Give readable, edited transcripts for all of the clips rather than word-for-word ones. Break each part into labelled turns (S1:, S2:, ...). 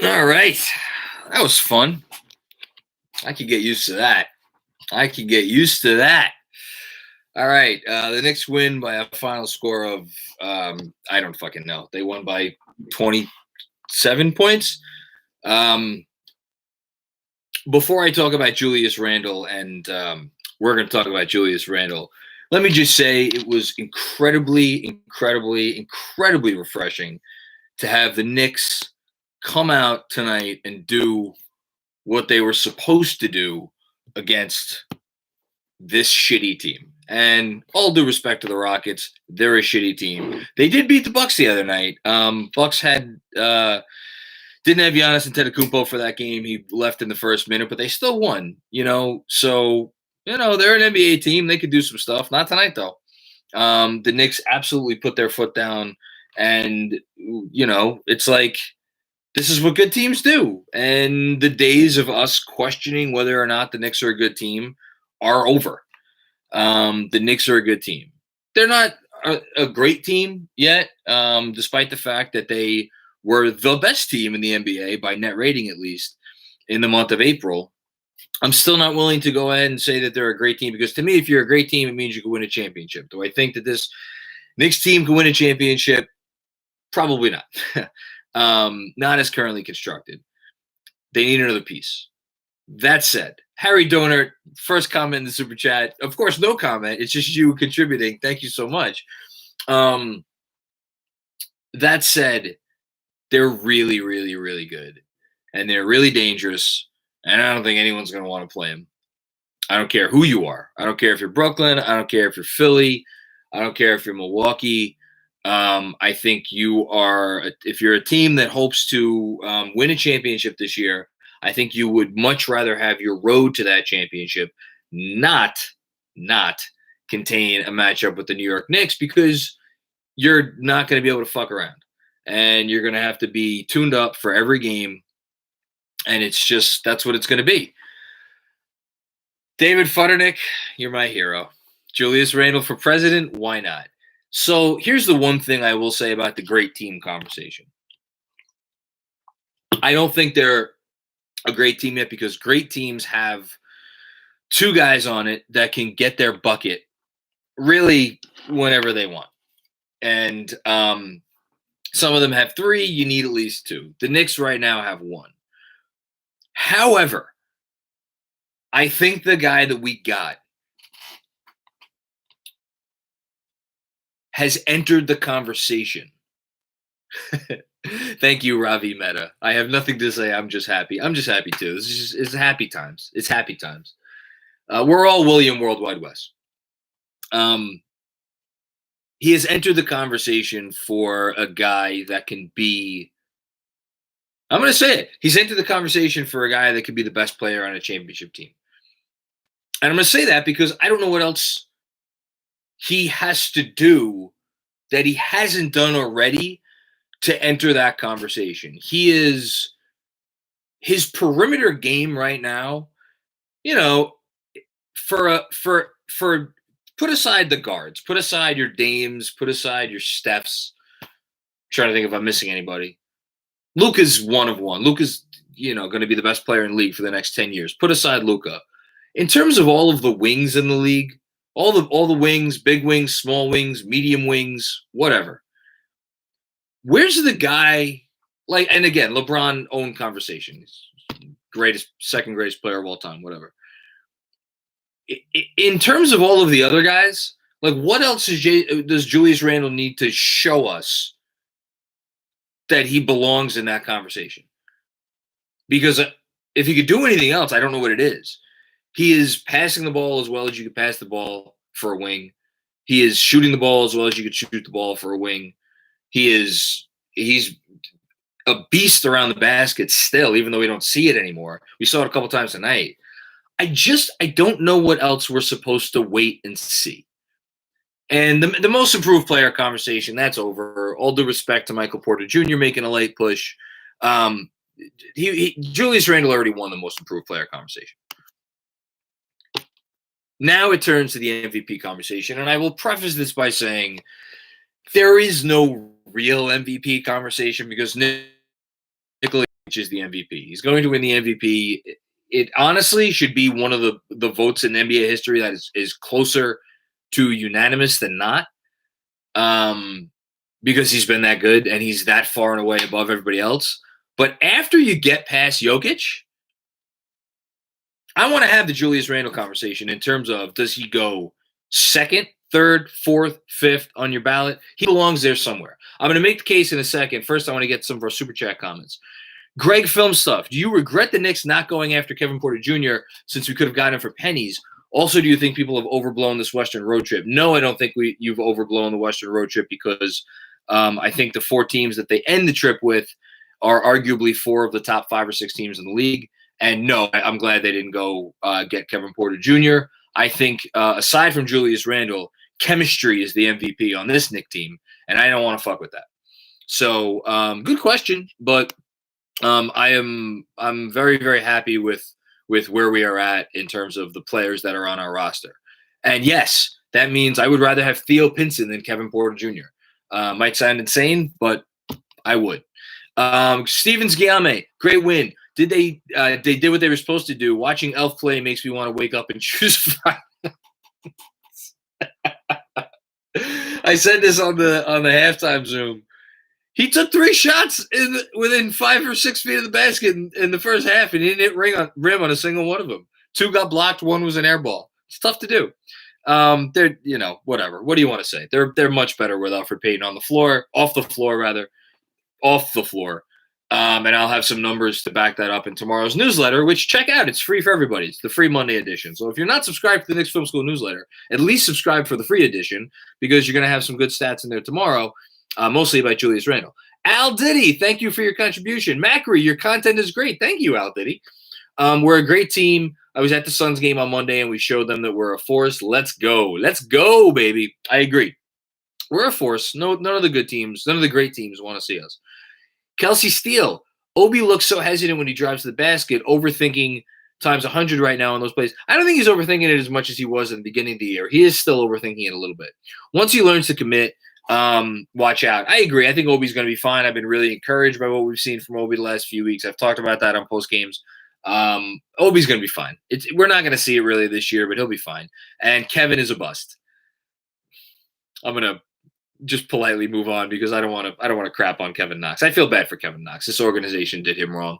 S1: All right. That was fun. I could get used to that. All right. The Knicks win by a final score of, I don't fucking know. They won by 27 points. Before I talk about Julius Randle, and we're going to talk about Julius Randle, let me just say it was incredibly refreshing to have the Knicks come out tonight and do what they were supposed to do against this shitty team. And all due respect to the Rockets, they're a shitty team. They did beat the Bucks the other night. Bucks had didn't have Giannis Antetokounmpo for that game. He left in the first minute, but they still won. So they're an NBA team. They could do some stuff. Not tonight though. The Knicks absolutely put their foot down, and it's like, this is what good teams do. And the days of us questioning whether or not the Knicks are a good team are over. The Knicks are a good team. They're not a great team yet, despite the fact that they were the best team in the NBA by net rating, at least in the month of April. I'm still not willing to go ahead and say that they're a great team, because to me, if you're a great team, it means you can win a championship. Do I think that this Knicks team can win a championship? Probably not. Not as currently constructed. They need another piece. That said, Harry Donert, first comment in the super chat. Of course, no comment. It's just you contributing. Thank you so much. That said, they're really, really, really good. And they're really dangerous. And I don't think anyone's going to want to play them. I don't care who you are. I don't care if you're Brooklyn. I don't care if you're Philly. I don't care if you're Milwaukee. I think if you're a team that hopes to win a championship this year, I think you would much rather have your road to that championship not contain a matchup with the New York Knicks, because you're not going to be able to fuck around. And you're going to have to be tuned up for every game. And that's what it's going to be. David Futternick, you're my hero. Julius Randle for president, why not? So here's the one thing I will say about the great team conversation. I don't think they're a great team yet, because great teams have two guys on it that can get their bucket really whenever they want. And some of them have three. You need at least two. The Knicks right now have one. However, I think the guy that we got has entered the conversation. Thank you, Ravi Mehta. I have nothing to say. I'm just happy. I'm just happy too. It's happy times. It's happy times. We're all William Worldwide West. He has entered the conversation for a guy that can be, I'm going to say it, he's entered the conversation for a guy that could be the best player on a championship team. And I'm going to say that because I don't know what else he has to do that he hasn't done already to enter that conversation. His perimeter game right now, for put aside the guards, put aside your Dames, put aside your Stephs. I'm trying to think if I'm missing anybody. Luka's one of one. Luka's, going to be the best player in the league for the next 10 years. Put aside Luka. In terms of all of the wings in the league, all the wings, big wings, small wings, medium wings, whatever. Where's the guy, and again, LeBron owned conversation. Second greatest player of all time, whatever. In terms of all of the other guys, what else does Julius Randle need to show us that he belongs in that conversation? Because if he could do anything else, I don't know what it is. He is passing the ball as well as you could pass the ball for a wing. He is shooting the ball as well as you could shoot the ball for a wing. He's a beast around the basket still, even though we don't see it anymore. We saw it a couple times tonight. I don't know what else we're supposed to wait and see. And the most improved player conversation, that's over. All due respect to Michael Porter Jr. making a late push. Julius Randle already won the most improved player conversation. Now it turns to the MVP conversation, and I will preface this by saying there is no real MVP conversation, because is the MVP. He's going to win the MVP. It honestly should be one of the votes in NBA history that is closer to unanimous than not. Because he's been that good and he's that far and away above everybody else. But after you get past Jokic, I want to have the Julius Randle conversation in terms of, does he go second, third, fourth, fifth on your ballot? He belongs there somewhere. I'm going to make the case in a second. First, I want to get some of our Super Chat comments. Greg Film Stuff. Do you regret the Knicks not going after Kevin Porter Jr. since we could have gotten him for pennies? Also, do you think people have overblown this Western road trip? No, I don't think you've overblown the Western road trip because I think the 4 teams that they end the trip with are arguably 4 of the top 5 or 6 teams in the league. And no, I'm glad they didn't go get Kevin Porter Jr. I think aside from Julius Randle, chemistry is the MVP on this Knicks team, and I don't want to fuck with that. So good question, but I'm very, very happy with where we are at in terms of the players that are on our roster. And yes, that means I would rather have Theo Pinson than Kevin Porter Jr. Might sound insane, but I would. Stevens Guillaume, great win. They did what they were supposed to do. Watching Elf play makes me want to wake up and choose violence. I said this on the halftime Zoom. He took 3 shots within 5 or 6 feet of the basket in the first half, and he didn't hit rim on a single one of them. 2 got blocked, 1 was an air ball. It's tough to do. They're, whatever. What do you want to say? They're much better with Alfred Payton off the floor. And I'll have some numbers to back that up in tomorrow's newsletter, which check out. It's free for everybody. It's the free Monday edition. So if you're not subscribed to the Knicks Film School newsletter, at least subscribe for the free edition because you're going to have some good stats in there tomorrow, mostly by Julius Randle. Al Diddy, thank you for your contribution. Macri, your content is great. Thank you, Al Diddy. We're a great team. I was at the Suns game on Monday, and we showed them that we're a force. Let's go. Let's go, baby. I agree. We're a force. None of the good teams, none of the great teams want to see us. Kelsey Steele, Obi looks so hesitant when he drives to the basket, overthinking times 100 right now in those plays. I don't think he's overthinking it as much as he was in the beginning of the year. He is still overthinking it a little bit. Once he learns to commit, watch out. I agree. I think Obi's going to be fine. I've been really encouraged by what we've seen from Obi the last few weeks. I've talked about that on post games. Obi's going to be fine. We're not going to see it really this year, but he'll be fine. And Kevin is a bust. I'm going to just politely move on because I don't want to crap on Kevin Knox. I feel bad for Kevin Knox. This organization did him wrong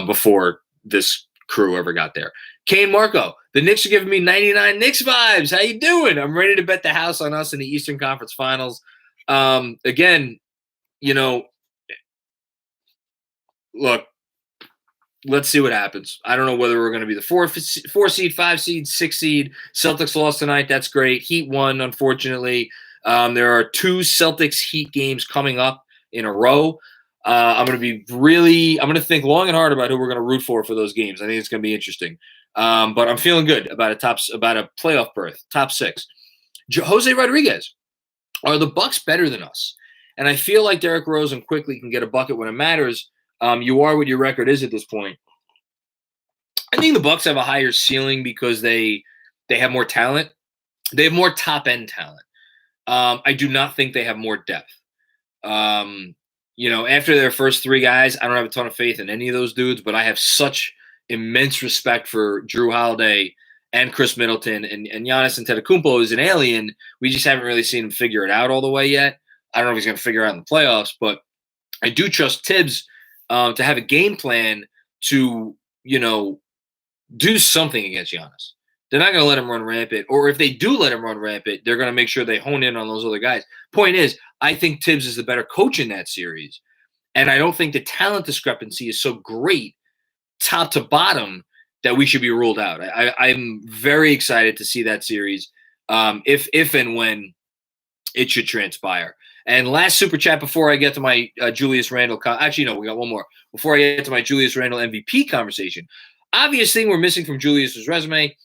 S1: before this crew ever got there. Kane Marco, the Knicks are giving me 99 Knicks vibes. How you doing? I'm ready to bet the house on us in the Eastern Conference Finals. Again, look, let's see what happens. I don't know whether we're going to be the 4 seed, 5 seed, 6 seed. Celtics lost tonight. That's great. Heat won, unfortunately. There are 2 Celtics Heat games coming up in a row. I'm going to think long and hard about who we're going to root for those games. I think it's going to be interesting. But I'm feeling good about a playoff berth, top 6. Jose Rodriguez, are the Bucks better than us? And I feel like Derrick Rose and Quickly can get a bucket when it matters. You are what your record is at this point. I think the Bucks have a higher ceiling because they have more talent. They have more top-end talent. I do not think they have more depth. After their first 3 guys, I don't have a ton of faith in any of those dudes, but I have such immense respect for Drew Holiday and Chris Middleton, and Giannis Antetokounmpo is an alien. We just haven't really seen him figure it out all the way yet. I don't know if he's going to figure it out in the playoffs, but I do trust Tibbs to have a game plan to, do something against Giannis. They're not going to let him run rampant. Or if they do let him run rampant, they're going to make sure they hone in on those other guys. Point is, I think Tibbs is the better coach in that series. And I don't think the talent discrepancy is so great, top to bottom, that we should be ruled out. I'm very excited to see that series if and when it should transpire. And last super chat before I get to my Julius Randle. Actually, no, we got one more. Before I get to my Julius Randle MVP conversation. Obvious thing we're missing from Julius's resume.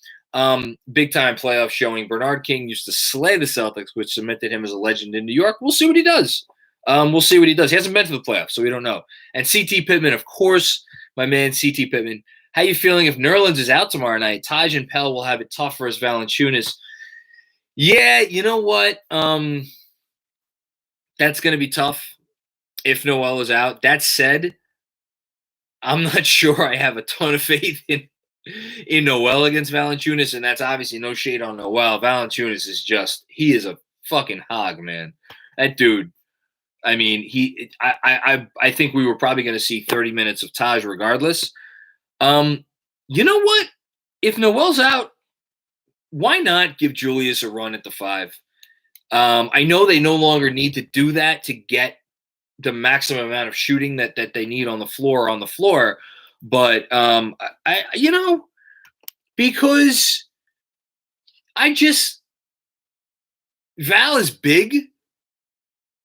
S1: Big time playoff showing. Bernard King used to slay the Celtics, which cemented him as a legend in New York. We'll see what he does. He hasn't been to the playoffs, so we don't know. And CT Pittman, of course, my man CT Pittman. How you feeling if Nerlens is out tomorrow night? Taj and Pell will have it tough for us Valanciunas. Yeah, you know what? That's going to be tough if Noel is out. That said, I'm not sure I have a ton of faith in Noel against Valanciunas, and that's obviously no shade on Noel. Valanciunas is he is a fucking hog, man. That dude. I mean, I think we were probably going to see 30 minutes of Taj regardless. You know what? If Noel's out, why not give Julius a run at the 5? I know they no longer need to do that to get the maximum amount of shooting that they need on the floor, but because Val is big,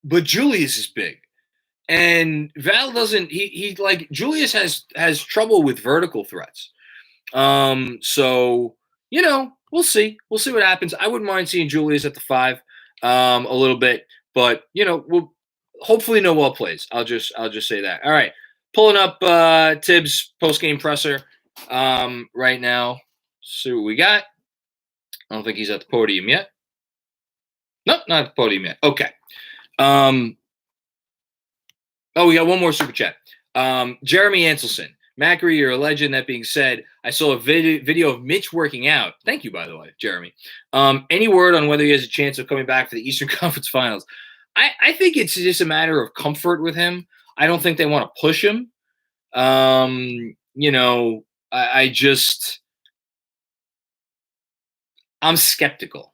S1: but Julius is big. And Val doesn't he like Julius has trouble with vertical threats. So, we'll see. We'll see what happens. I wouldn't mind seeing Julius at the 5 a little bit, but we'll hopefully Noel plays. I'll just say that. All right. Pulling up Tibbs post-game presser right now. See what we got. I don't think he's at the podium yet. Nope, not at the podium yet. Okay. We got one more super chat. Jeremy Anselson. Macri, you're a legend. That being said, I saw a video of Mitch working out. Thank you, by the way, Jeremy. Any word on whether he has a chance of coming back for the Eastern Conference Finals? I think it's just a matter of comfort with him. I don't think they want to push him. I'm skeptical.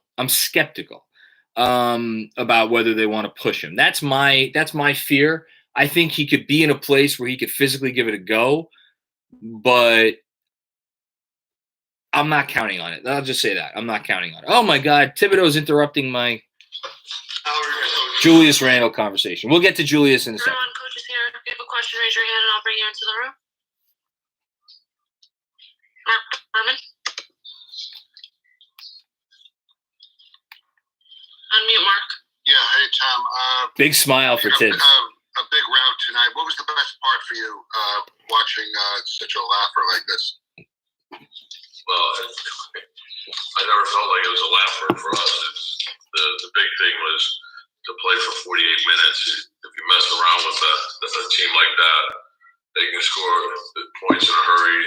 S1: About whether they want to push him. That's my fear. I think he could be in a place where he could physically give it a go, but I'm not counting on it. I'll just say that. I'm not counting on it. Oh my God, Thibodeau's interrupting my Julius Randle conversation. We'll get to Julius in a second.
S2: Everyone, coach is here. If you have a question, raise your hand and I'll bring you into the room. Mark Berman. Unmute, Mark.
S3: Yeah, hey, Tom.
S1: Big smile for Tibbs.
S3: A big route tonight. What was the best part for you watching such a laugher like this?
S4: Well, I never felt like it was a laugher for us. The big thing was to play for 48 minutes. If you mess around with a team like that, they can score points in a hurry.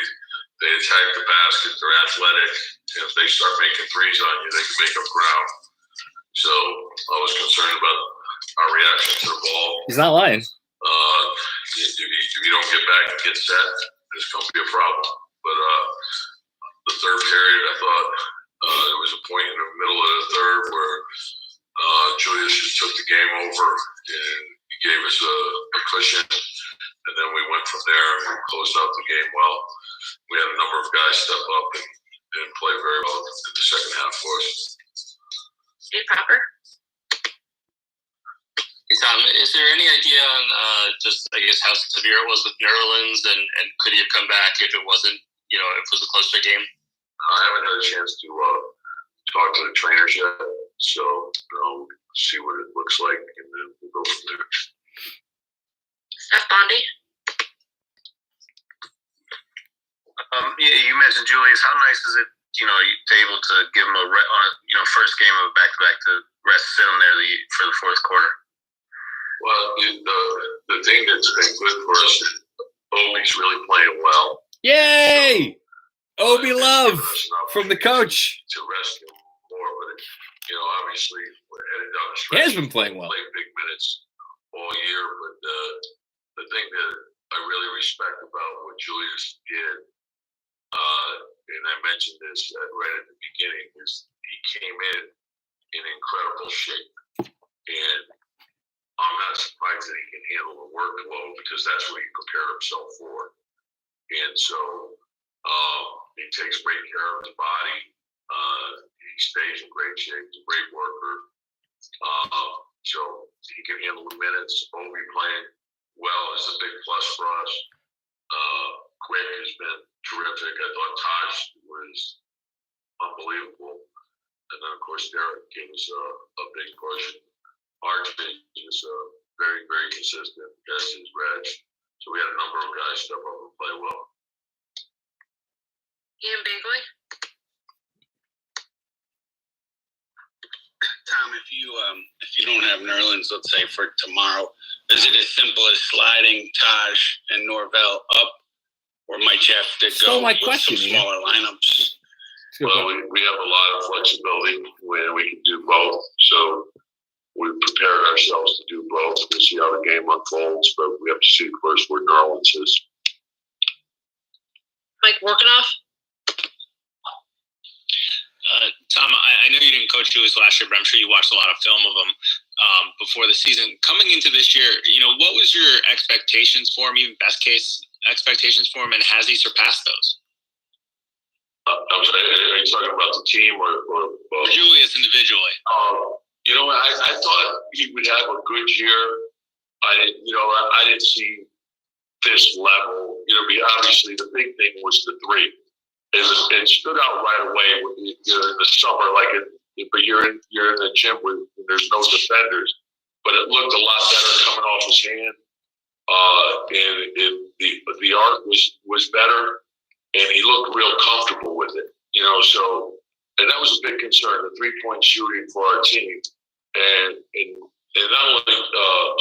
S4: They attack the basket. They're athletic. And if they start making threes on you, they can make up ground. So I was concerned about our reaction to the ball.
S1: He's not lying.
S4: If you don't get back and get set, it's going to be a problem. But the third period, I thought there was a point in the middle of the third where Julius just took the game over and he gave us a cushion. And then we went from there and we closed out the game well. We had a number of guys step up and play very well in the second half for us.
S2: Steve Proper.
S5: Hey, Tom, is there any idea on how severe it was with Nerlens and could he have come back if it wasn't, if it was a closer game?
S4: I haven't had a chance to talk to the trainers yet, so see what it looks like and then we'll go from there.
S2: Steph Bondi.
S3: You mentioned Julius. How nice is it, to able to give him a first game of back-to-back to sit him there for the fourth quarter?
S4: Well, the thing that's been good for us is Obi's really playing well.
S1: Yay! Obi love from the coach.
S4: To rest him more, but obviously we're headed down the stretch.
S1: He has been playing well.
S4: Playing big minutes all year, but the thing that I really respect about what Julius did, and I mentioned this right at the beginning, is he came in incredible shape, and I'm not surprised that he can handle the workload because that's what he prepared himself for. And so he takes great care of his body. He stays in great shape. He's a great worker. So he can handle the minutes. Obi playing well is a big plus for us. Quick has been terrific. I thought Taj was unbelievable. And then, of course, Derek gave us a big push. RJ is very, very consistent, as is Reg. So we had a number of guys step up and play well.
S2: Ian Bagley.
S6: Tom, if you don't have Nerlens, let's say for tomorrow, is it as simple as sliding Taj and Norvell up or might you have to
S1: Stole
S6: go
S1: my
S6: with
S1: question,
S6: some
S1: Ian.
S6: smaller lineups?
S4: Well, we have a lot of flexibility where we can do both. So we've prepared ourselves to do both. We'll see how the game unfolds, but we have to see first where New Orleans is.
S2: Mike Workenoff?
S7: Tom, I know you didn't coach Julius last year, but I'm sure you watched a lot of film of him before the season. Coming into this year, what was your expectations for him, even best case expectations for him, and has he surpassed those?
S4: I'm sorry, are you talking about the team or
S7: Julius individually?
S4: I thought he would have a good year. I didn't see this level. Obviously the big thing was the three. It stood out right away when you're in the summer, but you're in the gym where there's no defenders. But it looked a lot better coming off his hand, and the arc was better, and he looked real comfortable with it. And that was a big concern, the 3-point shooting for our team, and not only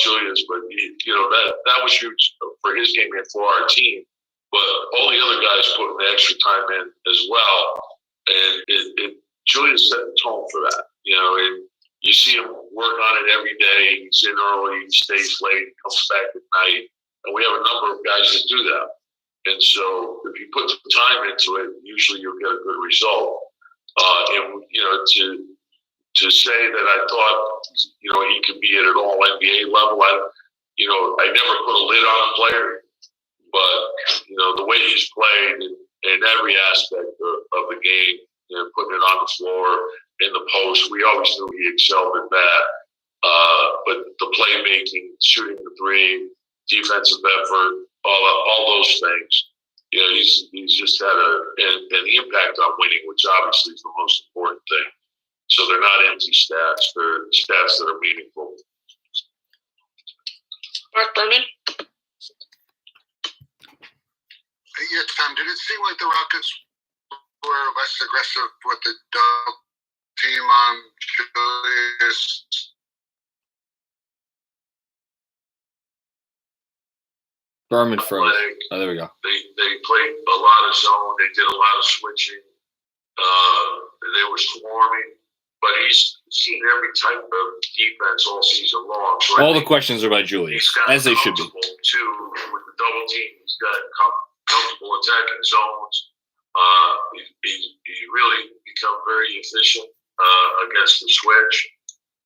S4: Julius, but that was huge for his game and for our team. But all the other guys putting the extra time in as well, and Julius set the tone for that. And you see him work on it every day. He's in early, he stays late, he comes back at night, and we have a number of guys that do that. And so, if you put the time into it, usually you'll get a good result. To say that I thought he could be at an all NBA level, I never put a lid on a player. But, the way he's played in every aspect of the game, putting it on the floor, in the post, we always knew he excelled at that. But the playmaking, shooting the three, defensive effort, all those things, he's just had an impact on winning, which obviously is the most important thing. So they're not empty stats. They're stats that are meaningful.
S2: Mark Berman?
S8: Yeah, Tom, did it seem like the Rockets were less aggressive with the dog team on Julius?
S1: Berman froze. Oh, there we go.
S4: They played a lot of zone. They did a lot of switching. They were swarming. But he's seen every type of defense all season long. So
S1: all the questions are about Julius, as they should be.
S4: Too, with the double team, he's got comfortable attacking zones. He really become very efficient against the switch.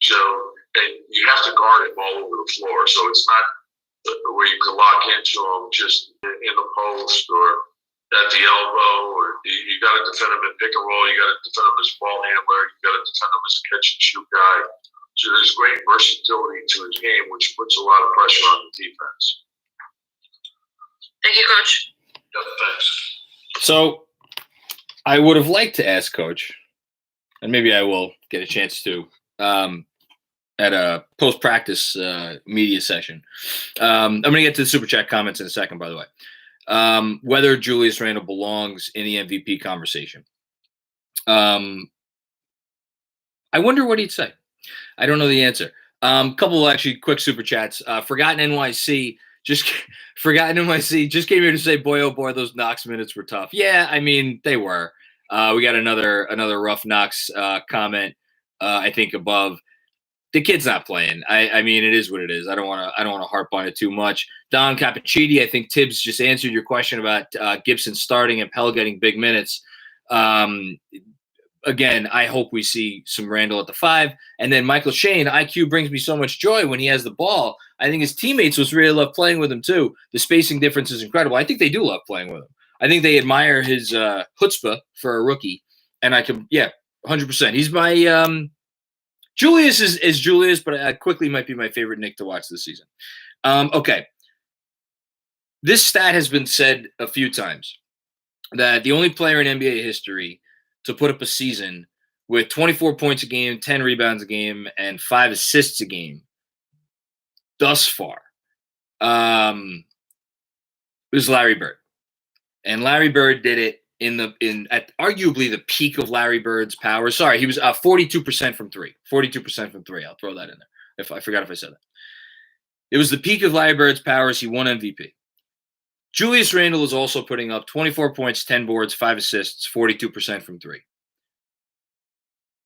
S4: So, and you have to guard him all over the floor. So it's not where you can lock into him just in the post or at the elbow, or you got to defend him in pick and roll. You got to defend him as a ball handler. You got to defend him as a catch and shoot guy. So there's great versatility to his game, which puts a lot of pressure on the defense.
S2: Thank you, Coach.
S4: Yeah, thanks.
S1: So I would have liked to ask Coach, and maybe I will get a chance to, at a post-practice media session. I'm going to get to the Super Chat comments in a second, by the way. Whether Julius Randle belongs in the MVP conversation. I wonder what he'd say. I don't know the answer. Couple of actually quick Super Chats. Forgotten NYC just came here to say, boy, oh boy, those Knox minutes were tough. Yeah, I mean, they were. We got another rough Knox comment, I think, above. The kid's not playing. I mean, it is what it is. I don't want to harp on it too much. Don Cappuccini, I think Tibbs just answered your question about Gibson starting and Pell getting big minutes. Again, I hope we see some Randle at the 5. And then Michael Shane, IQ brings me so much joy when he has the ball. I think his teammates must really love playing with him too. The spacing difference is incredible. I think they do love playing with him. I think they admire his chutzpah for a rookie. And 100%. He's my Julius is Julius, but quickly might be my favorite Knick to watch this season. Okay. This stat has been said a few times, that the only player in NBA history to put up a season with 24 points a game, 10 rebounds a game, and 5 assists a game thus far was Larry Bird. And Larry Bird did it at arguably the peak of Larry Bird's power. Sorry, he was 42% from three. 42% from three. I'll throw that in there. I forgot if I said that. It was the peak of Larry Bird's powers. He won MVP. Julius Randle is also putting up 24 points, 10 boards, 5 assists, 42% from 3.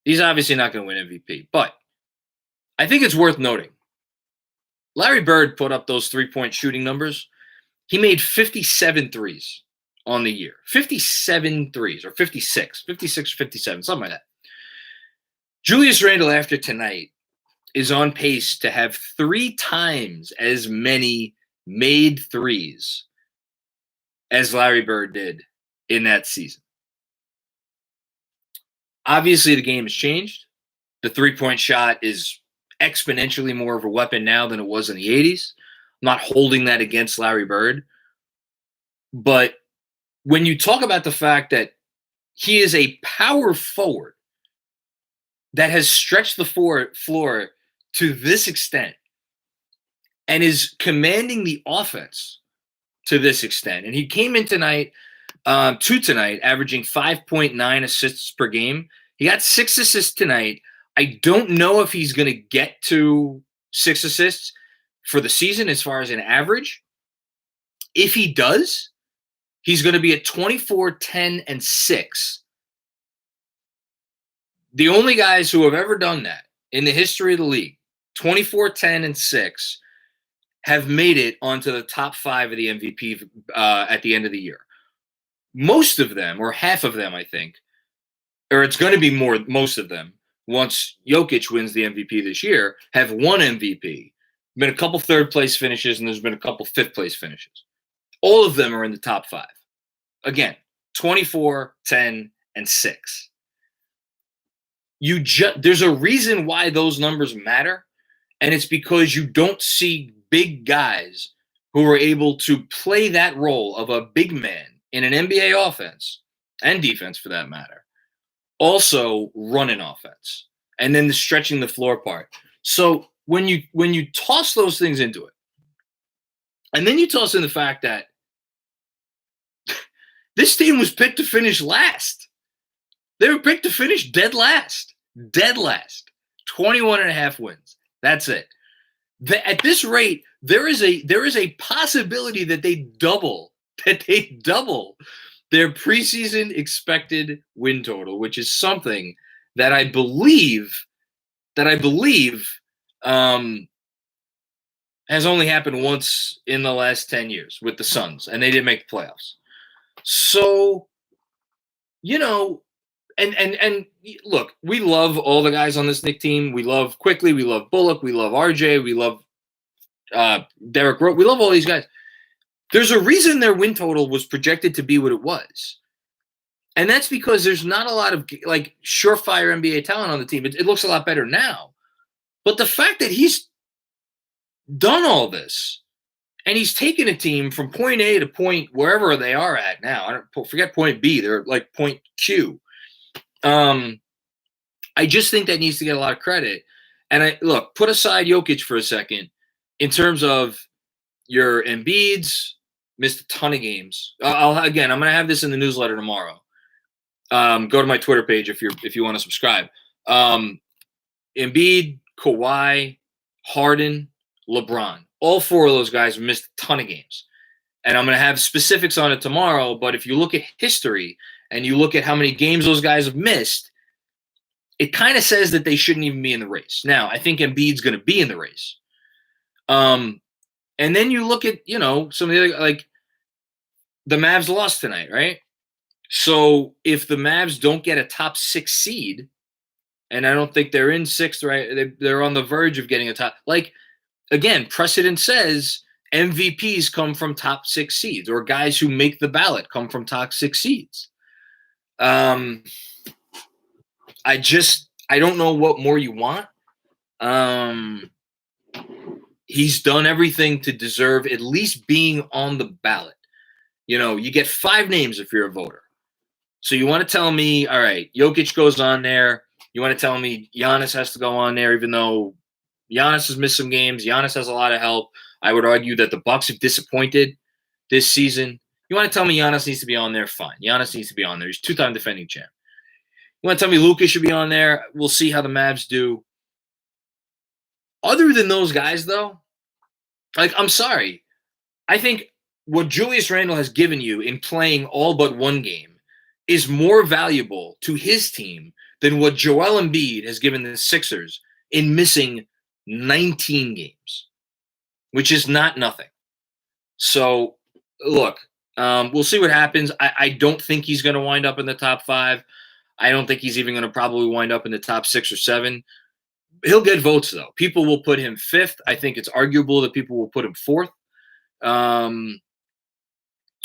S1: He's obviously not going to win MVP, but I think it's worth noting. Larry Bird put up those 3-point shooting numbers. He made 57 threes on the year. 57 threes, or 56 or 57, something like that. Julius Randle, after tonight, is on pace to have 3 times as many made threes as Larry Bird did in that season. Obviously, the game has changed. The 3-point shot is exponentially more of a weapon now than it was in the 80s. I'm not holding that against Larry Bird. But when you talk about the fact that he is a power forward that has stretched the floor to this extent and is commanding the offense to this extent, and he came in tonight, averaging 5.9 assists per game. He got 6 assists tonight. I don't know if he's going to get to 6 assists for the season as far as an average. If he does, he's going to be at 24, 10, and 6. The only guys who have ever done that in the history of the league, 24, 10, and 6, have made it onto the top 5 of the MVP at the end of the year. Most of them, or half of them, I think, or it's going to be most of them, once Jokic wins the MVP this year, have won MVP. Been a couple third-place finishes, and there's been a couple fifth-place finishes. All of them are in the top 5. Again, 24, 10, and 6. There's a reason why those numbers matter, and it's because you don't see big guys who are able to play that role of a big man in an NBA offense, and defense for that matter, also run an offense, and then the stretching the floor part. So when you toss those things into it, and then you toss in the fact that this team was picked to finish last. They were picked to finish dead last. 21.5 wins. That's it. At this rate, there is a possibility that they double their preseason expected win total, which is something that I believe has only happened once in the last 10 years with the Suns, and they didn't make the playoffs. So, and look, we love all the guys on this Knicks team. We love Quickly, we love Bullock, we love RJ, we love Derrick Rose. We love all these guys. There's a reason their win total was projected to be what it was. And that's because there's not a lot of surefire NBA talent on the team. It looks a lot better now. But the fact that he's done all this and he's taken a team from point A to point wherever they are at now. Forget point B. They're like point Q. I just think that needs to get a lot of credit. And put aside Jokic for a second. In terms of your Embiids, missed a ton of games. I'm going to have this in the newsletter tomorrow. Go to my Twitter page if you want to subscribe. Embiid, Kawhi, Harden, LeBron. All 4 of those guys missed a ton of games. And I'm going to have specifics on it tomorrow, but if you look at history and you look at how many games those guys have missed, it kind of says that they shouldn't even be in the race. Now, I think Embiid's going to be in the race. And then you look at, some of the other, the Mavs lost tonight, right? So if the Mavs don't get a top 6 seed, and I don't think they're in 6th, right? They're on the verge of getting a top. Again, precedent says MVPs come from top 6 seeds, or guys who make the ballot come from top 6 seeds. I don't know what more you want. He's done everything to deserve at least being on the ballot. You get 5 names if you're a voter. So you want to tell me, all right, Jokic goes on there. You want to tell me Giannis has to go on there, even though Giannis has missed some games. Giannis has a lot of help. I would argue that the Bucks have disappointed this season. You want to tell me Giannis needs to be on there? Fine. Giannis needs to be on there. He's 2-time defending champ. You want to tell me Luka should be on there? We'll see how the Mavs do. Other than those guys, though, I'm sorry. I think what Julius Randle has given you in playing all but one game is more valuable to his team than what Joel Embiid has given the Sixers in missing 19 games, which is not nothing. So, look, we'll see what happens. I don't think he's going to wind up in the top 5. I don't think he's even going to probably wind up in the top 6 or 7. He'll get votes, though. People will put him 5th. I think it's arguable that people will put him 4th.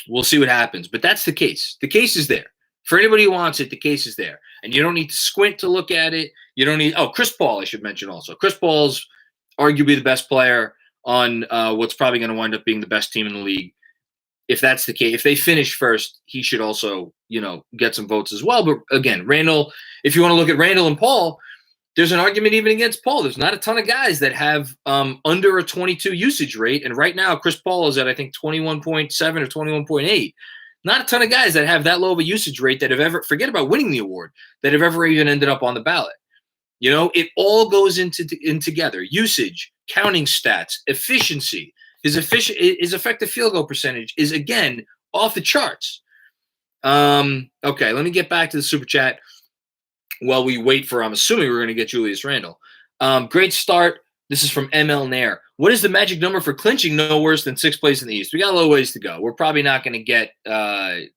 S1: We'll see what happens. But that's the case. The case is there. For anybody who wants it, the case is there. And you don't need to squint to look at it. You don't need – Chris Paul, I should mention also. Chris Paul's arguably the best player on what's probably going to wind up being the best team in the league. If that's the case, if they finish first, he should also, get some votes as well. But again, Randle, if you want to look at Randle and Paul, there's an argument even against Paul. There's not a ton of guys that have under a 22 usage rate. And right now, Chris Paul is at, I think, 21.7 or 21.8. Not a ton of guys that have that low of a usage rate that have ever, forget about winning the award, that have ever even ended up on the ballot. It all goes in together. Usage, counting stats, efficiency. His effective field goal percentage is, again, off the charts. Okay, let me get back to the Super Chat while we wait for, I'm assuming we're going to get Julius Randle. Great start. This is from ML Nair. What is the magic number for clinching no worse than 6th place in the East? We got a little ways to go. We're probably not going to get to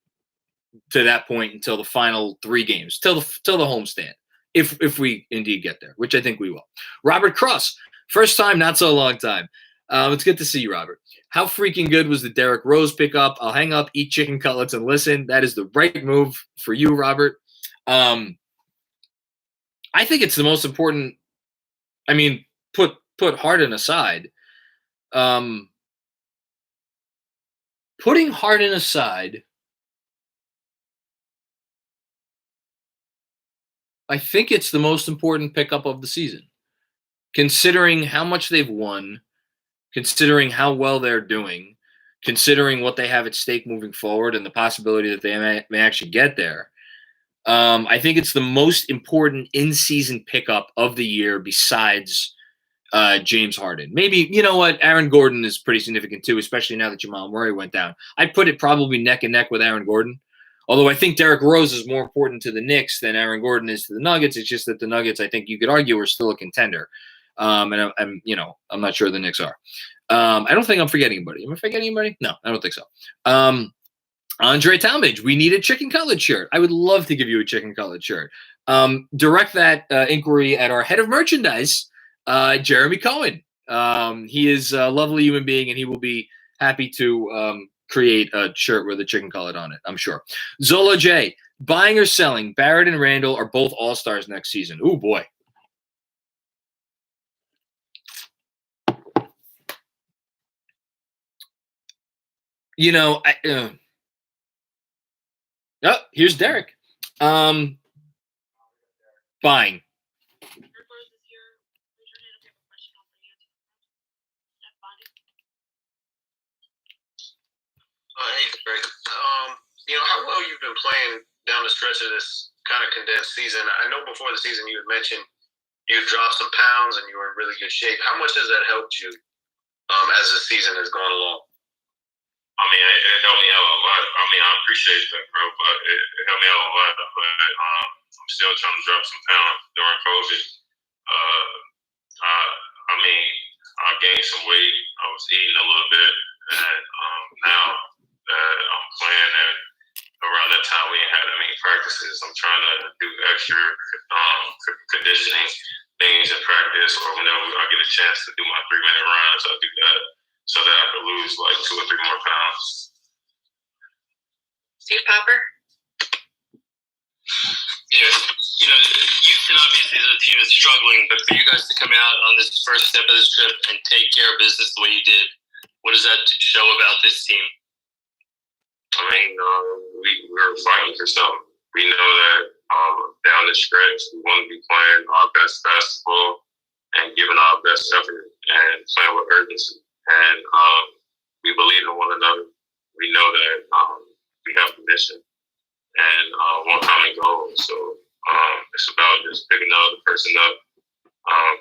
S1: that point until the final 3 games, till the homestand, if we indeed get there, which I think we will. Robert Cross, first time, not so long time. It's good to see you, Robert. How freaking good was the Derrick Rose pickup? I'll hang up, eat chicken cutlets, and listen. That is the right move for you, Robert. I think it's the most important. I mean, put Harden aside. Putting Harden aside, I think it's the most important pickup of the season, considering how much they've won, considering how well they're doing, considering what they have at stake moving forward and the possibility that they may actually get there. I think it's the most important in-season pickup of the year besides James Harden. Maybe, you know what, Aaron Gordon is pretty significant too, especially now that Jamal Murray went down. I'd put it probably neck and neck with Aaron Gordon. Although I think Derrick Rose is more important to the Knicks than Aaron Gordon is to the Nuggets. It's just that the Nuggets, I think you could argue, are still a contender. And I'm not sure the Knicks are. I don't think I'm forgetting anybody. Am I forgetting anybody? No, I don't think so. Andre Talmadge, we need a chicken cutlet shirt. I would love to give you a chicken cutlet shirt. Direct that inquiry at our head of merchandise, Jeremy Cohen. He is a lovely human being, and he will be happy to create a shirt with a chicken cutlet on it, I'm sure. Zola J, buying or selling, Barrett and Randle are both all-stars next season. Ooh, boy. Here's Derek. Buying.
S3: Hey, Greg. How well you've been playing down the stretch of this kind of condensed season. I know before the season you had mentioned you dropped some pounds and you were in really good shape. How much has that helped you as the season has gone along?
S4: I mean, it helped me out a lot. I mean, I appreciate that, bro, but it helped me out a lot. But I'm still trying to drop some pounds during COVID. I gained some weight. I was eating a little bit, and now that I'm playing, and around that time we ain't had that many practices, I'm trying to do extra conditioning things in practice, or whenever I get a chance to do my 3-minute runs, I do that, so that I could lose like 2 or 3 more pounds.
S2: Steve Popper?
S5: Yeah, Houston obviously is a team that's struggling, but for you guys to come out on this first step of this trip and take care of business the way you did, what does that show about this team?
S4: I mean, we're fighting for something. We know that down the stretch, we want to be playing our best basketball and giving our best effort and playing with urgency. And we believe in one another. We know that we have a mission and one common goal. So it's about just picking the other person up,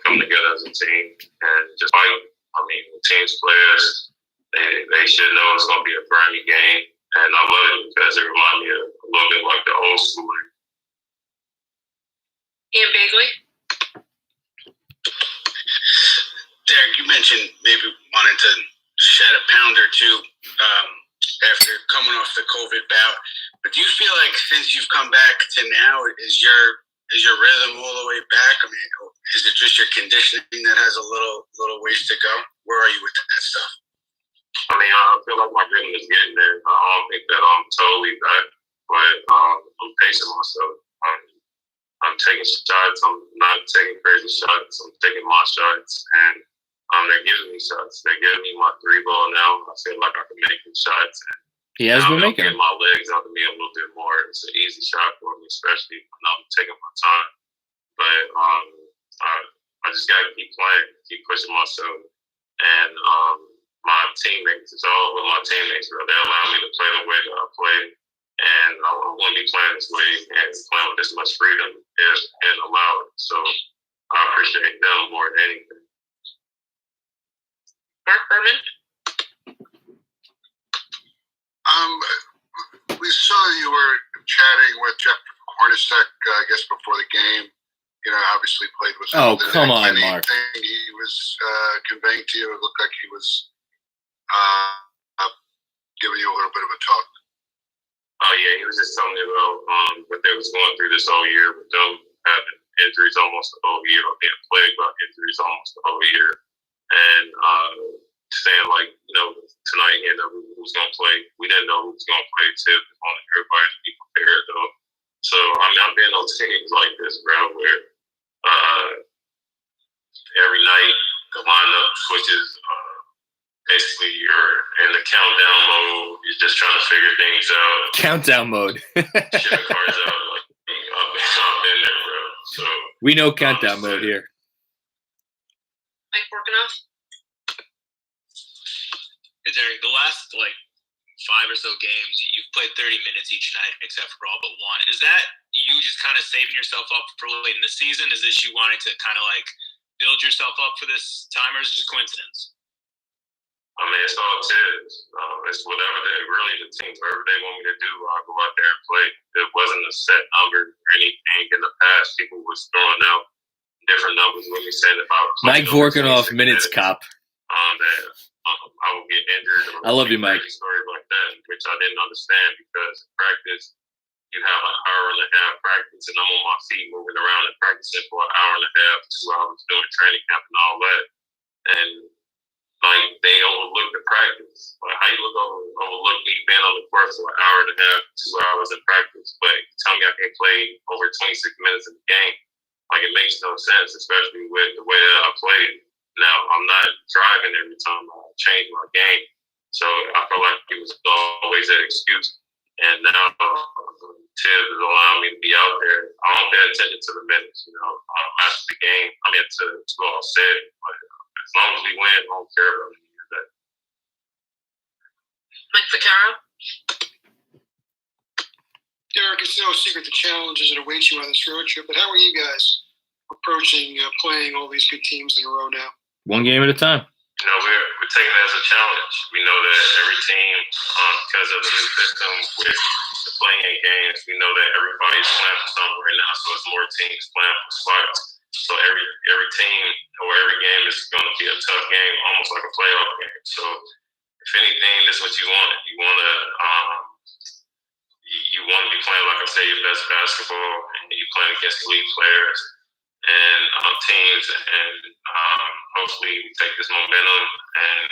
S4: coming together as a team, and just fighting. I mean, teams play as they should know it's going to be a grimy game. And I love it because it reminds me of a little bit like the old school.
S2: Ian Bagley.
S6: Derek, you mentioned maybe wanting to shed a pound or two after coming off the COVID bout. But do you feel like since you've come back to now, is your rhythm all the way back? I mean, is it just your conditioning that has a little ways to go? Where are you with that stuff?
S4: I mean, I feel like my rhythm is getting there. I don't think that I'm totally back, but I'm pacing myself. I'm taking shots. I'm not taking crazy shots. I'm taking my shots, and they're giving me shots. They're giving me my 3-ball now. I feel like I can make these shots. And
S1: He has been making
S4: my legs out to me a little bit more. It's an easy shot for me, especially when I'm taking my time. But I just gotta keep playing, keep pushing myself, and my teammates. It's all with my teammates, bro. They allow me to play the way that I play, and I want to be playing this way and playing with this much freedom and allow it. So I appreciate them more than anything.
S2: Mark Berman.
S8: We saw you were chatting with Jeff Hornacek, I guess, before the game. You know, obviously played with.
S1: Oh, come on, Mark.
S8: Anything he was conveying to you, it looked like he was giving you a little bit of a talk.
S4: Oh yeah, he was just telling me about what they was going through this whole year with them having injuries almost the whole year, or being plagued by injuries almost the whole year, and saying like, you know, tonight he didn't know who was going to play. We didn't know who was going to play. Tip wanted everybody to be prepared though. So I mean, I've been on teams like this, bro, where every night the lineup switches. Basically, you're in the countdown mode. You're just trying to figure things out.
S1: Countdown mode.
S4: Shit cards out. Like, I've been there, bro. So
S1: We know countdown mode here.
S2: Mike Borkinoff.
S7: Hey, Derek, the last 5 or so games, you've played 30 minutes each night except for all but one. Is that you just kind of saving yourself up for late in the season? Is this you wanting to kind of build yourself up for this time, or is it just coincidence?
S4: I mean, it's all tips. It's whatever the team, whatever they want me to do, I'll go out there and play. It wasn't a set number or anything. In the past, people was throwing out different numbers when we said if I was
S1: Mike Vorkanoff, minutes cop.
S4: I would get injured.
S1: I love you, Mike.
S4: Stories like that, which I didn't understand because in practice, you have an hour and a half practice, and I'm on my feet moving around and practicing for an hour and a half, 2 hours doing training camp and all that. And they overlook the practice. How you overlook me being on the court for an hour and a half, 2 hours in practice, but you tell me I can't play over 26 minutes in the game. It makes no sense, especially with the way that I played. Now, I'm not driving every time I change my game. So I feel like it was always that excuse. And now Tibb is allowing me to be out there. I don't pay attention to the minutes, after the game. I mean, to all said, but as long as we win, I don't care about any of that.
S2: Mike Vaccaro.
S9: Derek, it's no secret the challenges that await you on this road trip, but how are you guys approaching playing all these good teams in a row now?
S1: One game at a time.
S4: We're taking it as a challenge. We know that every team, because of the new system with the playing games, we know that everybody's playing for something right now, so it's more teams playing for spots. So every team or every game is going to be a tough game, almost like a playoff game. So if anything, this is what you want. You want to be playing, like I say, your best basketball, and you're playing against elite players and teams, and hopefully we take this momentum and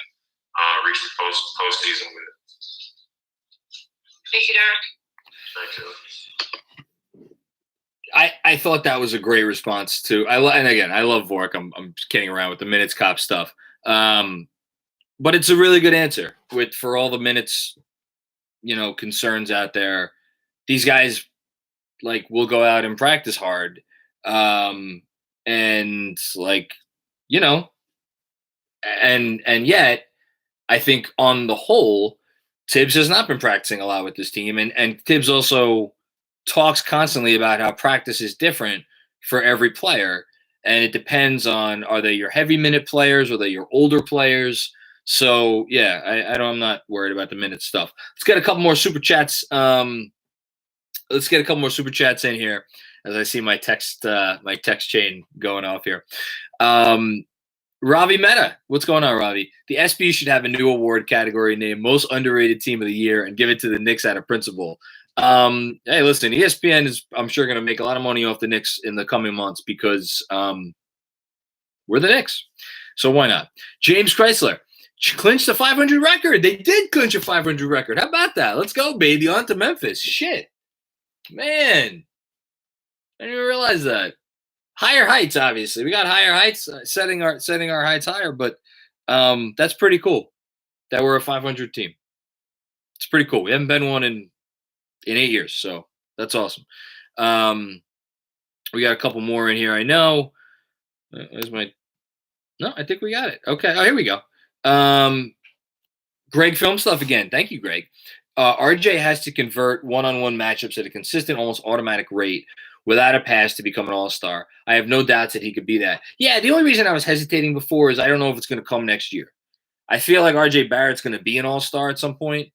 S4: reach the postseason with it.
S2: Thank you, Derek.
S4: Thank you.
S1: I thought that was a great response to. And again, I love Vork. I'm kidding around with the minutes cop stuff, but it's a really good answer for all the minutes, concerns out there. These guys will go out and practice hard, and and yet I think on the whole, Tibbs has not been practicing a lot with this team, and Tibbs also talks constantly about how practice is different for every player, and it depends on, are they your heavy minute players, are they your older players? So yeah, I'm not worried about the minute stuff. Let's get a couple more super chats. Let's get a couple more super chats in here as I see my text chain going off here. Ravi Mehta, what's going on, Ravi? The SB should have a new award category named Most Underrated Team of the Year and give it to the Knicks out of principle. Hey, listen, ESPN is, I'm sure, going to make a lot of money off the Knicks in the coming months because we're the Knicks. So why not? James Chrysler clinched the 500 record. They did clinch a 500 record. How about that? Let's go, baby. On to Memphis. Shit. Man. I didn't even realize that. Higher heights, obviously. We got higher heights, setting our heights higher, but that's pretty cool that we're a 500 team. It's pretty cool. We haven't been one in 8 years, so that's awesome. We got a couple more in here. I know. No, I think we got it. Okay. Oh, here we go. Greg Film Stuff again. Thank you, Greg. RJ has to convert one-on-one matchups at a consistent, almost automatic rate without a pass to become an all-star. I have no doubts that he could be that. Yeah, the only reason I was hesitating before is I don't know if it's going to come next year. I feel like RJ Barrett's going to be an all-star at some point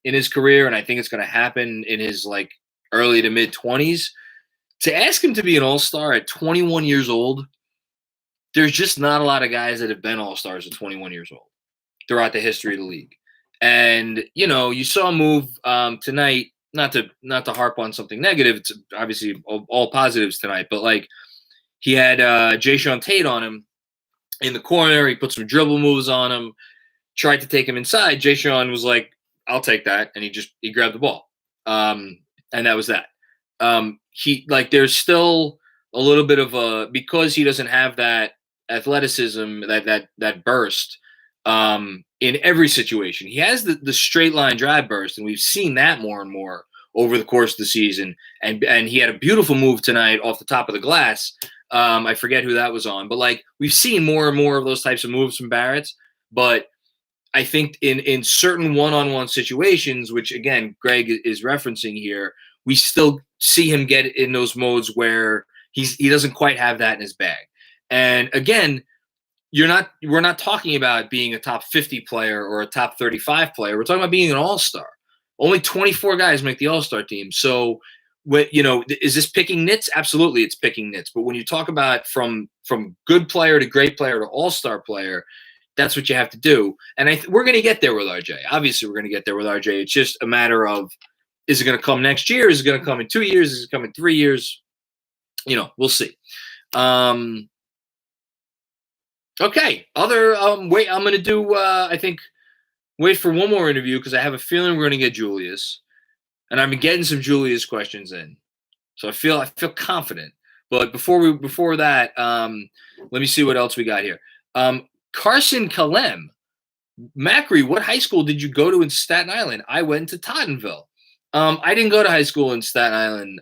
S1: in his career, and I think it's going to happen in his like early to mid-20s. To ask him to be an all-star at 21 years old, there's just not a lot of guys that have been all-stars at 21 years old throughout the history of the league. And, you know, you saw a move tonight, not to harp on something negative. It's obviously all positives tonight, but like he had Jayshawn Tate on him in the corner. He put some dribble moves on him, tried to take him inside. Jayshawn was like, I'll take that. And he grabbed the ball. And that was that. There's still a little bit of because he doesn't have that athleticism, that burst, in every situation. He has the straight line drive burst, and we've seen that more and more over the course of the season. And he had a beautiful move tonight off the top of the glass. I forget who that was on, but like we've seen more and more of those types of moves from Barrett's. But I think in certain one-on-one situations, which again Greg is referencing here, we still see him get in those modes where he doesn't quite have that in his bag. And again, we're not talking about being a top 50 player or a top 35 player. We're talking about being an all-star. Only 24 guys make the all-star team. So, is this picking nits? Absolutely, it's picking nits. But when you talk about from good player to great player to all-star player, that's what you have to do. And we're going to get there with RJ. Obviously, we're going to get there with RJ. It's just a matter of, is it going to come next year? Is it going to come in 2 years? Is it come in 3 years? We'll see. Okay. Wait, I'm going to do, wait for one more interview because I have a feeling we're going to get Julius. And I've been getting some Julius questions in. So I feel confident. But before that, let me see what else we got here. Carson Kalem. Macri, what high school did you go to in Staten Island? I went to Tottenville. I didn't go to high school in Staten Island,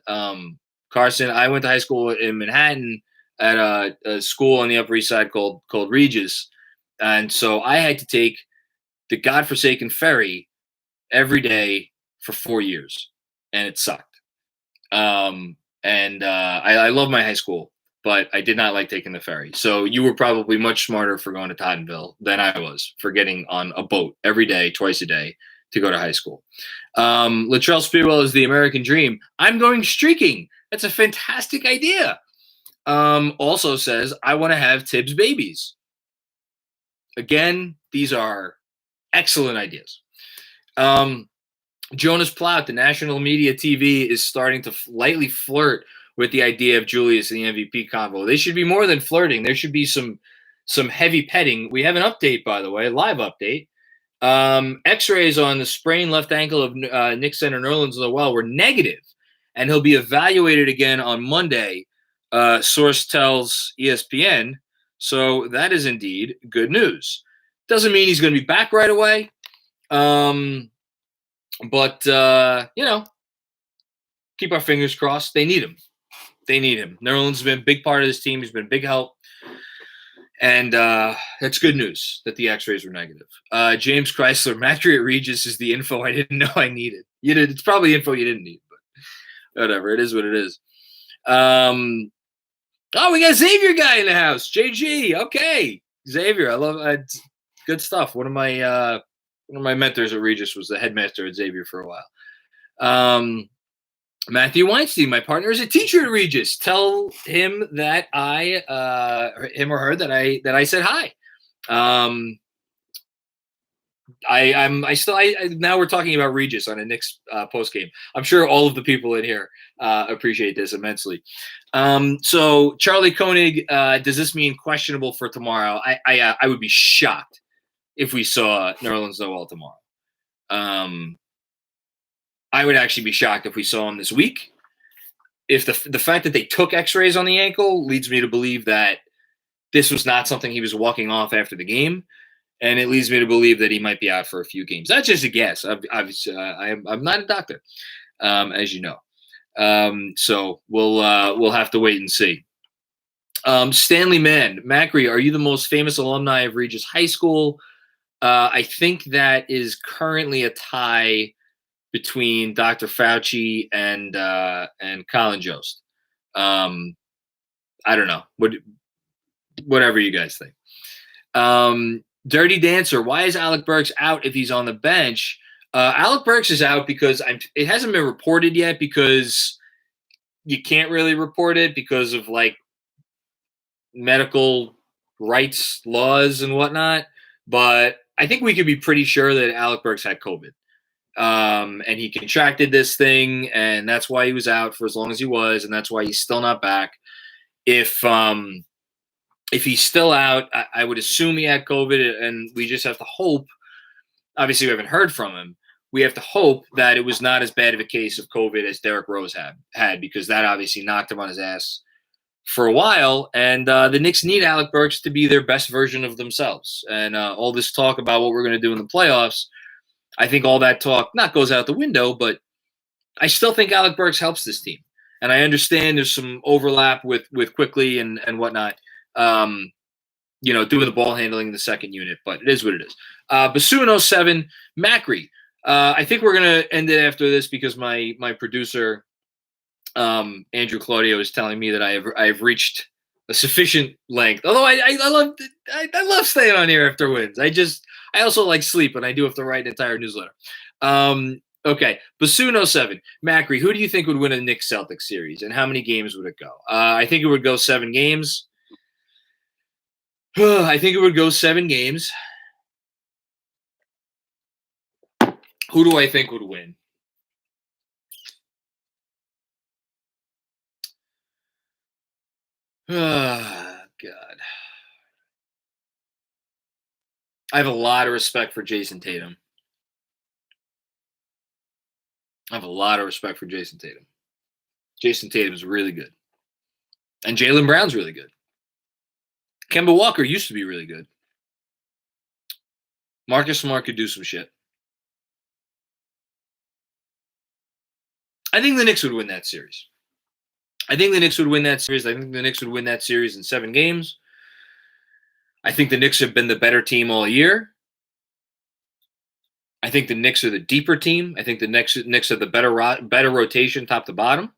S1: Carson. I went to high school in Manhattan at a school on the Upper East Side called Regis. And so I had to take the godforsaken ferry every day for 4 years, and it sucked. I love my high school, but I did not like taking the ferry. So you were probably much smarter for going to Tottenville than I was for getting on a boat every day, twice a day to go to high school. Latrell Spearwell is the American dream. I'm going streaking. That's a fantastic idea. Also says, I want to have Tibbs babies. Again, these are excellent ideas. Jonas Plout, the national media TV, is starting to lightly flirt with the idea of Julius and the MVP convo. They should be more than flirting. There should be some heavy petting. We have an update, by the way, a live update. X-rays on the sprained left ankle of Knicks center Nerlens Noel were negative, and he'll be evaluated again on Monday. Source tells ESPN. So that is indeed good news. Doesn't mean he's going to be back right away. But keep our fingers crossed. They need him. Nerlens has been a big part of this team. He's been a big help. And that's good news that the x-rays were negative. James Chrysler, Macri at Regis is the info I didn't know I needed. It's probably info you didn't need, but whatever. It is what it is. We got Xavier guy in the house. JG. Okay. Xavier, I love it. Good stuff. One of my mentors at Regis was the headmaster at Xavier for a while. Matthew Weinstein, my partner, is a teacher at Regis. Tell him that him or her that I said hi. Now we're talking about Regis on a Knicks post game. I'm sure all of the people in here appreciate this immensely. So Charlie Koenig, does this mean questionable for tomorrow? I would be shocked if we saw Nerlens Noel tomorrow. I would actually be shocked if we saw him this week. If the fact that they took X-rays on the ankle leads me to believe that this was not something he was walking off after the game. And it leads me to believe that he might be out for a few games. That's just a guess. I'm not a doctor, as you know. So we'll have to wait and see. Stanley Mann, Macri, are you the most famous alumni of Regis High School? I think that is currently a tie between Dr. Fauci and Colin Jost. I don't know. Whatever you guys think. Dirty Dancer, why is Alec Burks out if he's on the bench? Alec Burks is out because it hasn't been reported yet because you can't really report it because of like medical rights laws and whatnot. But I think we could be pretty sure that Alec Burks had COVID. And he contracted this thing, and that's why he was out for as long as he was, and that's why he's still not back. If he's still out, I would assume he had COVID, and we just have to hope. Obviously, we haven't heard from him. We have to hope that it was not as bad of a case of COVID as Derrick Rose had, because that obviously knocked him on his ass for a while. And the Knicks need Alec Burks to be their best version of themselves. And all this talk about what we're going to do in the playoffs, I think all that talk not goes out the window, but I still think Alec Burks helps this team. And I understand there's some overlap with Quickly and whatnot. Doing the ball handling in the second unit, but it is what it is. Bassoon 07, Macri. I think we're going to end it after this because my producer, Andrew Claudio, is telling me that I have reached a sufficient length. Although I love staying on here after wins. I also like sleep, and I do have to write an entire newsletter. Okay, Bassoon 07, Macri. Who do you think would win a Knicks Celtics series, and how many games would it go? I think it would go 7 games. I think it would go 7 games. Who do I think would win? Oh, God. I have a lot of respect for Jason Tatum. Jason Tatum's really good. And Jaylen Brown's really good. Kemba Walker used to be really good. Marcus Smart could do some shit. I think the Knicks would win that series. I think the Knicks would win that series in 7 games. I think the Knicks have been the better team all year. I think the Knicks are the deeper team. I think the Knicks are the better rotation top to bottom.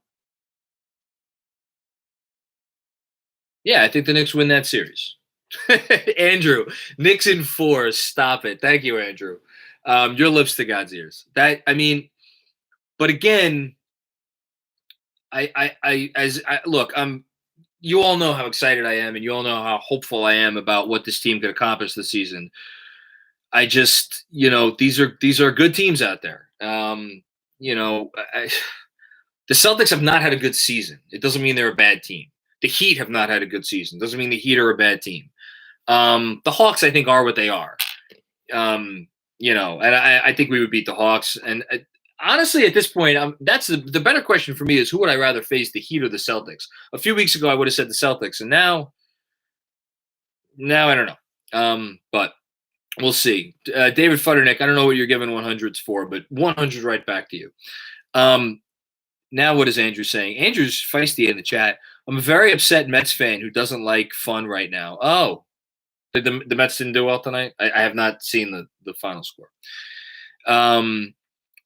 S1: Yeah, I think the Knicks win that series. Andrew, Knicks in 4. Stop it. Thank you, Andrew. Your lips to God's ears. But again, look, you all know how excited I am, and you all know how hopeful I am about what this team could accomplish this season. These are good teams out there. The Celtics have not had a good season. It doesn't mean they're a bad team. The Heat have not had a good season. Doesn't mean the Heat are a bad team. The Hawks, I think, are what they are. And I think we would beat the Hawks. And honestly, at this point, that's the better question for me is who would I rather face, the Heat or the Celtics? A few weeks ago, I would have said the Celtics, and now I don't know. But we'll see. David Futternick, I don't know what you're giving 100s for, but 100 right back to you. Now what is Andrew saying? Andrew's feisty in the chat. I'm a very upset Mets fan who doesn't like fun right now. Oh, did the Mets didn't do well tonight? I have not seen the final score.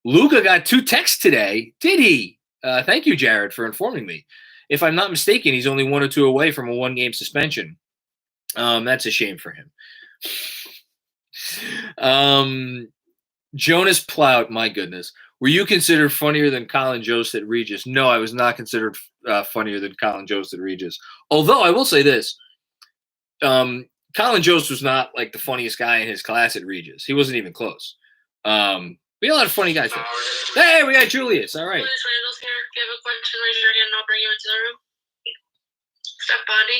S1: Luka got 2 texts today. Did he? Thank you, Jared, for informing me. If I'm not mistaken, he's only 1 or 2 away from a 1-game suspension. That's a shame for him. Jonas Plout, my goodness. Were you considered funnier than Colin Jost at Regis? No, I was not considered funnier than Colin Jost at Regis. Although I will say this. Colin Jost was not like the funniest guy in his class at Regis. He wasn't even close. We had a lot of funny guys. Hey, we got Julius. All right.
S2: Julius Randle's here. If you have a question, raise your hand and I'll bring you into the room. Steph Bondi.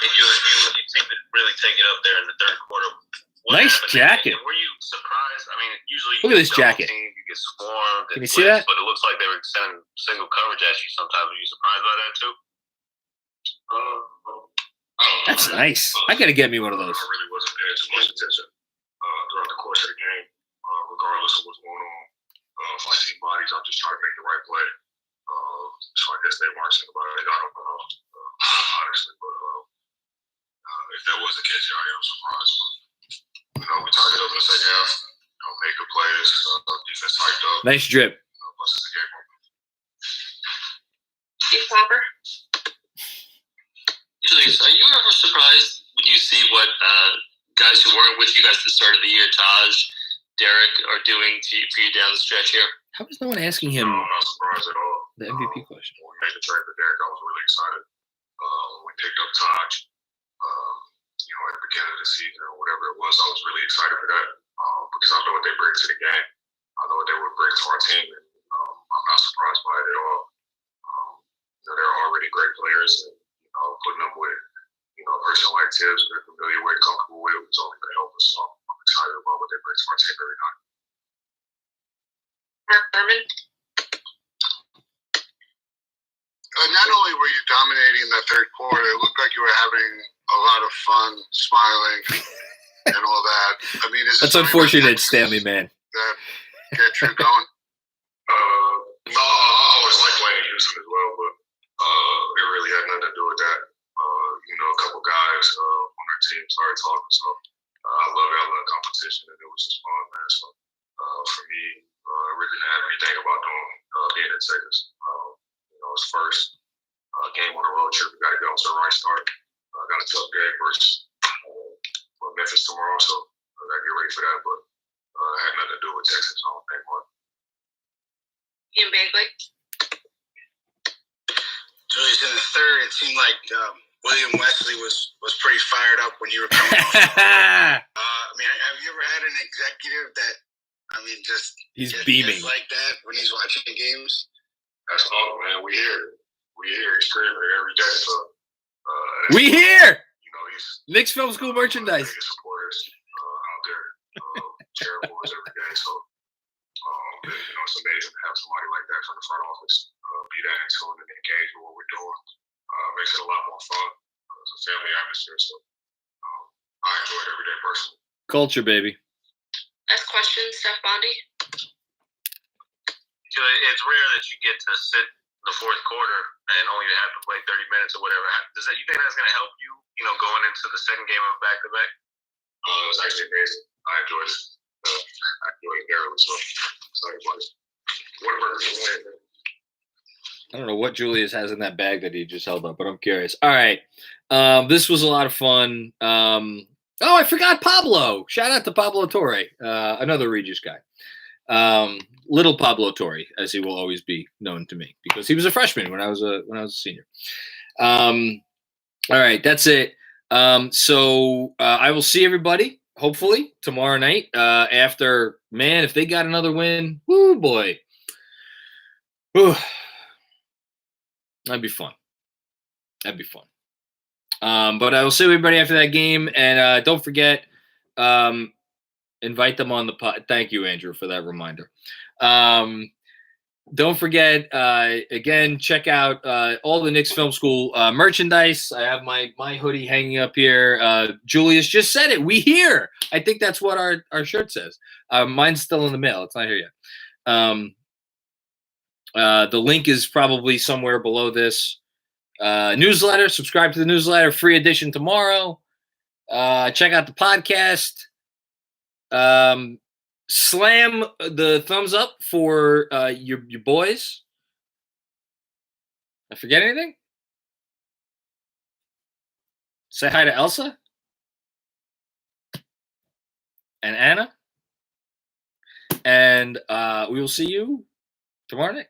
S3: And you seem to really take it up there in the third quarter.
S1: Nice jacket.
S3: Were you surprised? I mean, usually
S1: look at this jacket.
S3: Team, you get swarmed.
S1: Can you see that?
S3: But it looks like they were sending single coverage at you sometimes. Were you surprised by that too?
S1: That's nice. I gotta get me one of those.
S4: I really wasn't paying too much attention throughout the course of the game, regardless of what's going on. If I see bodies, I'm just trying to make the right play. So I guess they weren't saying about it. I don't know, honestly. But if that was the case, I am surprised. But, we tied it up in the second half. Made good plays. Defense hyped up.
S1: Nice drip.
S4: Busted the game up.
S2: Steve Popper.
S5: Julius, are you ever surprised when you see what guys who weren't with you guys at the start of the year, Taj, Derek, are doing for you down the stretch here?
S1: How was no one asking him
S4: No, I'm not surprised at all.
S1: the MVP question?
S4: When we made the trade for Derek, I was really excited. When we picked up Taj, at the beginning of the season or whatever it was, I was really excited for that because I know what they bring to the game. I know what they would bring to our team, and I'm not surprised by it at all. They're already great players, and putting them with a person like Tibbs who they're familiar with, comfortable with, is only going to help us. So I'm excited about what they bring to our team every night.
S2: Mark Berman.
S8: Not only were you dominating the third quarter, it looked like you were having a lot of fun, smiling, and all that. I mean, is
S1: That's unfortunate, Stanley, man.
S8: That get you going?
S4: No, I always like playing Houston as well, but it really had nothing to do with that. A couple guys on our team started talking, so I love competition, and it was just fun, man. So for me, it really didn't have anything about doing being in Texas. It's first game on a road trip. We got to get off to the right start. Got a tough game versus Memphis tomorrow, so I got to get ready for that. But it had nothing to do with Texas. I don't think much.
S2: Ian Bagley.
S6: Julius, in the third, it seemed like William Wesley was pretty fired up when you were coming off. Have you ever had an executive that,
S1: he's beaming
S6: just like that when he's watching games?
S4: That's all, man. We here. He's screaming every day. So
S1: we here.
S4: He's
S1: Knicks Film School merchandise.
S4: Supporters out there cheering for us every day. So it's amazing to have somebody like that from the front office be that in tune and engage with what we're doing. Makes it a lot more fun. It's a family atmosphere, so I enjoy it every day personally.
S1: Culture, baby.
S2: Last question, Steph Bondi.
S3: It's rare that you get to sit the fourth quarter and only have to play 30 minutes or whatever. You think that's going to help you, going into the second game of back-to-back?
S4: It was actually amazing. I enjoyed it. I enjoyed it thoroughly. So excited about it. Whatever.
S1: I don't know what Julius has in that bag that he just held up, but I'm curious. All right. This was a lot of fun. I forgot Pablo. Shout out to Pablo Torre, another Regis guy. Little Pablo Torre, as he will always be known to me, because he was a freshman when I was a senior. All right, that's it. So I will see everybody hopefully tomorrow night. After, man, if they got another win, whoo boy, whew, that'd be fun. But I will see everybody after that game, and don't forget. Invite them on the pod. Thank you, Andrew, for that reminder. Don't forget, again, check out all the Knicks Film School merchandise. I have my hoodie hanging up here. Julius just said it. We here. I think that's what our shirt says. Mine's still in the mail. It's not here yet. The link is probably somewhere below this. Newsletter. Subscribe to the newsletter. Free edition tomorrow. Check out the podcast. Slam the thumbs up for your boys. I forget anything? Say hi to Elsa. and Anna. And we will see you tomorrow night.